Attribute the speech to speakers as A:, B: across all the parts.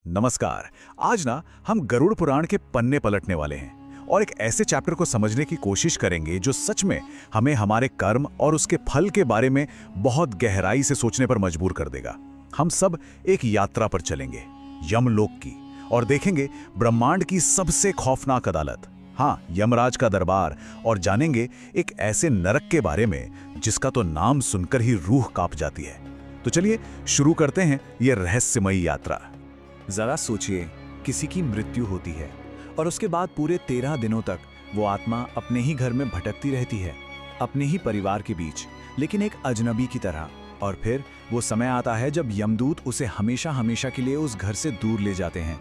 A: नमस्कार। आज ना हम गरुड़ पुराण के पन्ने पलटने वाले हैं और एक ऐसे चैप्टर को समझने की कोशिश करेंगे जो सच में हमें हमारे कर्म और उसके फल के बारे में बहुत गहराई से सोचने पर मजबूर कर देगा। हम सब एक यात्रा पर चलेंगे, यमलोक की, और देखेंगे ब्रह्मांड की सबसे खौफनाक अदालत, हाँ, यमराज का दरबार, और जानेंगे एक ऐसे नरक के बारे में जिसका तो नाम सुनकर ही रूह कांप जाती है। तो चलिए शुरू करते हैं ये रहस्यमयी यात्रा।
B: जरा सोचिए, किसी की मृत्यु होती है और उसके बाद पूरे 13 दिनों तक वो आत्मा अपने ही घर में भटकती रहती है, अपने ही परिवार के बीच, लेकिन एक अजनबी की तरह। और फिर वो समय आता है जब यमदूत उसे हमेशा हमेशा के लिए उस घर से दूर ले जाते हैं।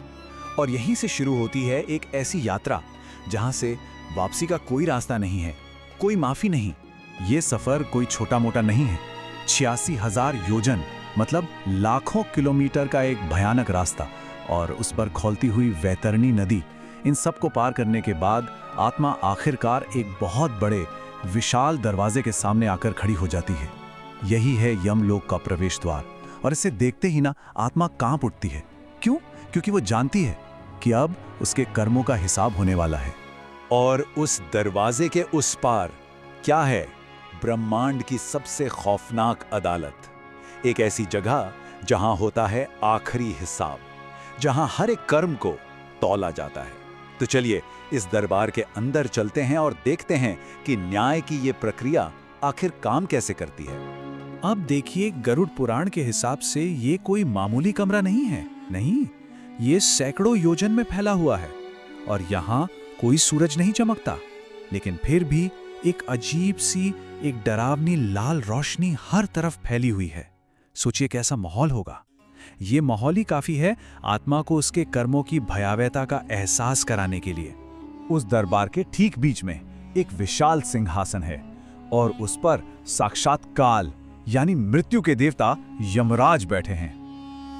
B: और यहीं से शुरू होती है एक ऐसी यात्रा जहां से वापसी का कोई रास्ता नहीं है, कोई माफी नहीं।
A: ये सफर कोई छोटा मोटा नहीं है। 86,000 योजन, मतलब लाखों किलोमीटर का एक भयानक रास्ता, और उस पर खौलती हुई वैतरणी नदी। इन सब को पार करने के बाद आत्मा आखिरकार एक बहुत बड़े विशाल दरवाजे के सामने आकर खड़ी हो जाती है। यही है यमलोक का प्रवेश द्वार, और इसे देखते ही ना आत्मा कांप उठती है। क्यों? क्योंकि वो जानती है कि अब उसके कर्मों का हिसाब होने वाला है।
B: और उस दरवाजे के उस पार क्या है? ब्रह्मांड की सबसे खौफनाक अदालत, एक ऐसी जगह जहां होता है आखिरी हिसाब, जहां हर एक कर्म को तौला जाता है। तो चलिए इस दरबार के अंदर चलते हैं और देखते हैं कि न्याय की ये प्रक्रिया आखिर काम कैसे करती है।
C: अब देखिए, गरुड़ पुराण के हिसाब से ये कोई मामूली कमरा नहीं है। नहीं, ये सैकड़ों योजन में फैला हुआ है और यहाँ कोई सूरज नहीं चमकता, लेकिन फिर भी एक अजीब सी, एक डरावनी लाल रोशनी हर तरफ फैली हुई है। सोचिए कैसा माहौल होगा। ये माहौल ही काफी है आत्मा को उसके कर्मों की भयावहता का एहसास कराने के लिए।
A: उस दरबार के ठीक बीच में एक विशाल सिंहासन है और उस पर साक्षात काल, यानी मृत्यु के देवता यमराज बैठे हैं।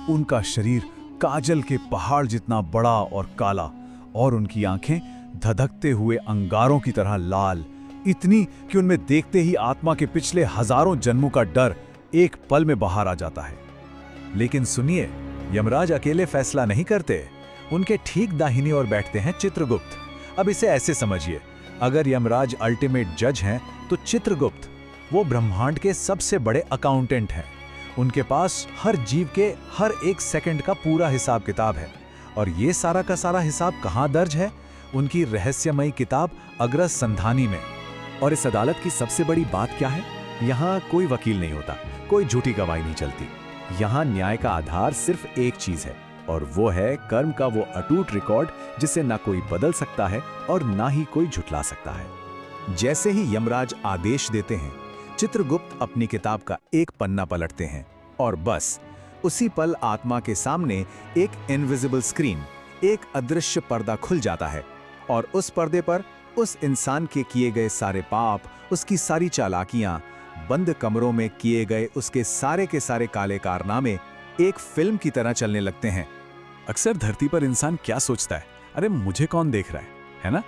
A: उनका शरीर काजल के पहाड़ जितना बड़ा और काला, और उनकी आंखें धधकते हुए अंगारों की तरह लाल, इतनी कि उनमें देखते ही आत्मा के पिछले हजारों जन्मों का डर एक पल में बाहर आ जाता है। लेकिन सुनिए, यमराज अकेले फैसला नहीं करते। उनके ठीक दाहिनी ओर बैठते हैं चित्रगुप्त। अब इसे ऐसे समझिए, अगर यमराज अल्टीमेट जज हैं तो चित्रगुप्त वो ब्रह्मांड के सबसे बड़े अकाउंटेंट हैं। उनके पास हर जीव के हर एक सेकंड का पूरा हिसाब किताब है, और ये सारा का सारा हिसाब कहाँ दर्ज है? उनकी रहस्यमयी किताब अग्रज संधानी में।
B: और इस अदालत की सबसे बड़ी बात क्या है? यहाँ कोई वकील नहीं होता, कोई झूठी गवाही नहीं चलती। यहाँ न्याय का आधार सिर्फ एक चीज है, और वो है कर्म का वो अटूट रिकॉर्ड जिसे ना कोई बदल सकता है और ना ही कोई झुठला सकता है।
A: जैसे ही यमराज आदेश देते हैं, चित्रगुप्त अपनी किताब का एक पन्ना पलटते हैं, और बस उसी पल आत्मा के सामने एक इनविजिबल स्क्रीन, एक अदृश्य पर्दा खुल जाता है, और उस पर्दे पर उस इंसान के किए गए सारे पाप, उसकी सारी चालाकियां, बंद कमरों में किए गए उसके सारे के सारे काले कारनामे एक फिल्म की तरह चलने लगते हैं।
C: अक्सर धरती पर इंसान क्या सोचता है, अरे मुझे कौन देख रहा है ना?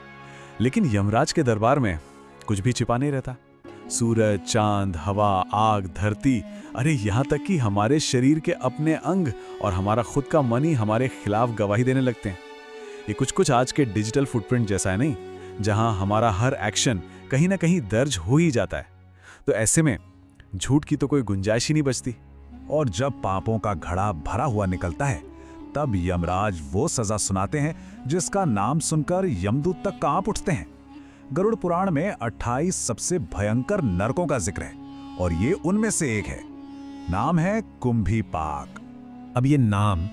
C: लेकिन यमराज के दरबार में कुछ भी छिपा नहीं रहता। सूरज, चांद, हवा, आग, धरती, अरे यहाँ तक कि हमारे शरीर के अपने अंग और हमारा खुद का मन ही हमारे खिलाफ गवाही देने लगते हैं। ये कुछ आज के डिजिटल फुटप्रिंट जैसा है, नहीं, जहां हमारा हर एक्शन कहीं ना कहीं दर्ज हो ही जाता है। तो ऐसे में झूठ की तो कोई गुंजाइश ही नहीं बचती।
A: और जब पापों का घड़ा भरा हुआ निकलता है, तब यमराज वो सजा सुनाते हैं जिसका नाम सुनकर यमदूत तक कांप उठते हैं। गरुड़ पुराण में 28 सबसे भयंकर नरकों का जिक्र है, और ये उनमें से एक है। नाम है कुंभीपाक।
C: अब ये नाम,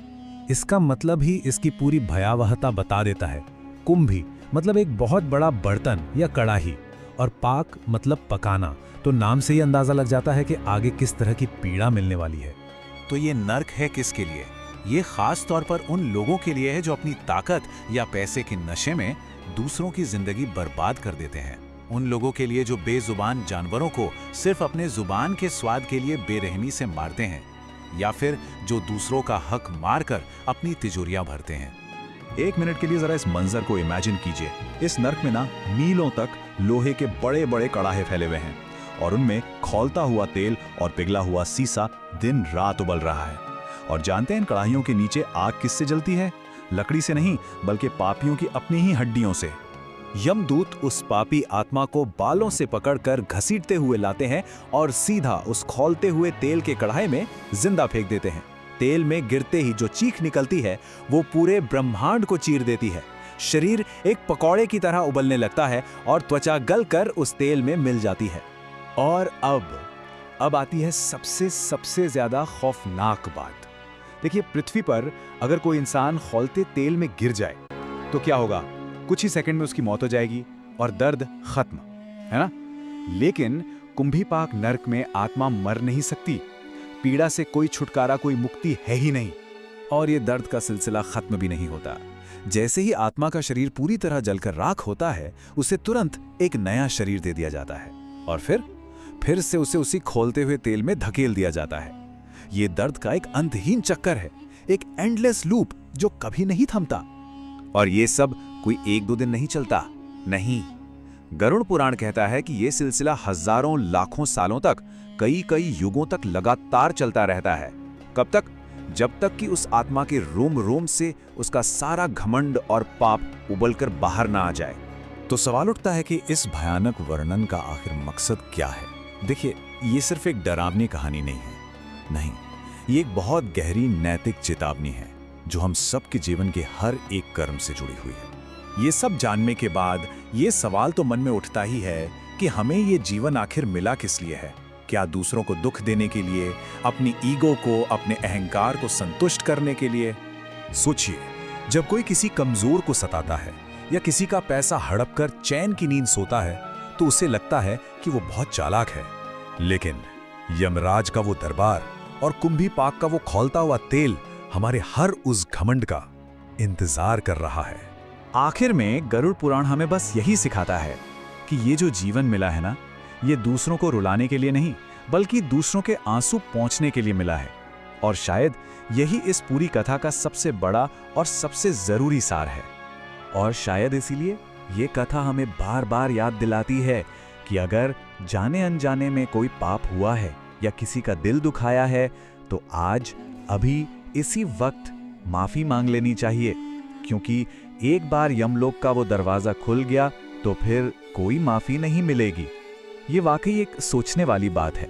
C: इसका मतलब ही इसकी पूरी भयावहता बता देता है। कुंभी मतलब एक बहुत बड़ा बर्तन या कड़ाही, और पाक मतलब पकाना। तो नाम से ही अंदाजा लग जाता है कि आगे किस तरह की पीड़ा मिलने वाली है।
D: तो ये नर्क है किसके लिए? ये खास तौर पर उन लोगों के लिए है जो अपनी ताकत या पैसे के नशे में दूसरों की जिंदगी बर्बाद कर देते हैं। उन लोगों के लिए जो बेजुबान जानवरों को सिर्फ अपने जुबान के स्वाद के लिए बेरहमी से मारते हैं, या फिर जो दूसरों का हक मारकर अपनी तिजोरियां भरते हैं।
A: एक मिनट के लिए जरा इस मंजर को इमेजिन कीजिए। इस नर्क में ना मीलों तक लोहे के बड़े बड़े कड़ाहे फैले हुए हैं, और उनमें खौलता हुआ तेल और पिघला हुआ सीसा दिन रात उबल रहा है।
B: और जानते हैं इन कढ़ाइयों के नीचे आग किससे जलती है? लकड़ी से नहीं, बल्कि पापियों की अपनी ही हड्डियों से। यमदूत उस पापी आत्मा को बालों से पकड़कर घसीटते हुए लाते हैं और सीधा उस खौलते हुए तेल के कढ़ाई में जिंदा फेंक देते हैं। तेल में गिरते ही जो चीख निकलती है वो पूरे ब्रह्मांड को चीर देती है। शरीर एक पकौड़े की तरह उबलने लगता है और त्वचा गलकर उस तेल में मिल जाती है। और अब आती है सबसे ज्यादा खौफनाक बात। देखिए, पृथ्वी पर अगर कोई इंसान खौलते तेल में गिर जाए तो क्या होगा? कुछ ही सेकंड में उसकी मौत हो जाएगी और दर्द खत्म, है ना? लेकिन कुंभीपाक नरक में आत्मा मर नहीं सकती। पीड़ा से कोई छुटकारा, कोई मुक्ति है ही नहीं, और ये दर्द का सिलसिला खत्म भी नहीं होता। जैसे ही आत्मा का शरीर पूरी तरह जलकर राख होता है, उसे तुरंत एक नया शरीर दे दिया जाता है और फिर से उसे उसी खोलते हुए तेल में धकेल दिया जाता है। ये दर्द का एक अंतहीन चक्कर है, एक एंडलेस लूप जो कभी नहीं थमता। और ये सब कोई 1-2 दिन नहीं चलता, नहीं। गरुड़ पुराण कहता है कि यह सिलसिला हजारों लाखों सालों तक, कई युगों तक लगातार चलता रहता है। कब तक? जब तक कि उस आत्मा के रोम रोम से उसका सारा घमंड और पाप उबलकर बाहर ना आ जाए। तो सवाल उठता है कि इस भयानक वर्णन का आखिर मकसद क्या है? देखिए, ये सिर्फ एक डरावनी कहानी नहीं है, नहीं, ये एक बहुत गहरी नैतिक चेतावनी है जो हम सबके जीवन के हर एक कर्म से जुड़ी हुई है। ये सब जानने के बाद ये सवाल तो मन में उठता ही है कि हमें ये जीवन आखिर मिला किस लिए है? क्या दूसरों को दुख देने के लिए, अपनी ईगो को, अपने अहंकार को संतुष्ट करने के लिए? सोचिए, जब कोई किसी कमजोर को सताता है या किसी का पैसा हड़प कर चैन की नींद सोता है तो उसे लगता है कि वो बहुत चालाक है। लेकिन यमराज का वो दरबार और कुंभीपाक का वो खौलता हुआ तेल हमारे हर उस घमंड का इंतजार कर रहा है। आखिर में गरुड़ पुराण हमें बस यही सिखाता है कि ये जो जीवन मिला है ना, ये दूसरों को रुलाने के लिए नहीं, बल्कि दूसरों के आंसू पोंछने के लिए मिला है। और शायद यही इस पूरी कथा का सबसे बड़ा और सबसे जरूरी सार है। और शायद इसीलिए ये कथा हमें बार बार याद दिलाती है कि अगर जाने अनजाने में कोई पाप हुआ है या किसी का दिल दुखाया है तो आज, अभी, इसी वक्त माफी मांग लेनी चाहिए, क्योंकि एक बार यमलोक का वो दरवाजा खुल गया तो फिर कोई माफी नहीं मिलेगी। ये वाकई एक सोचने वाली बात है।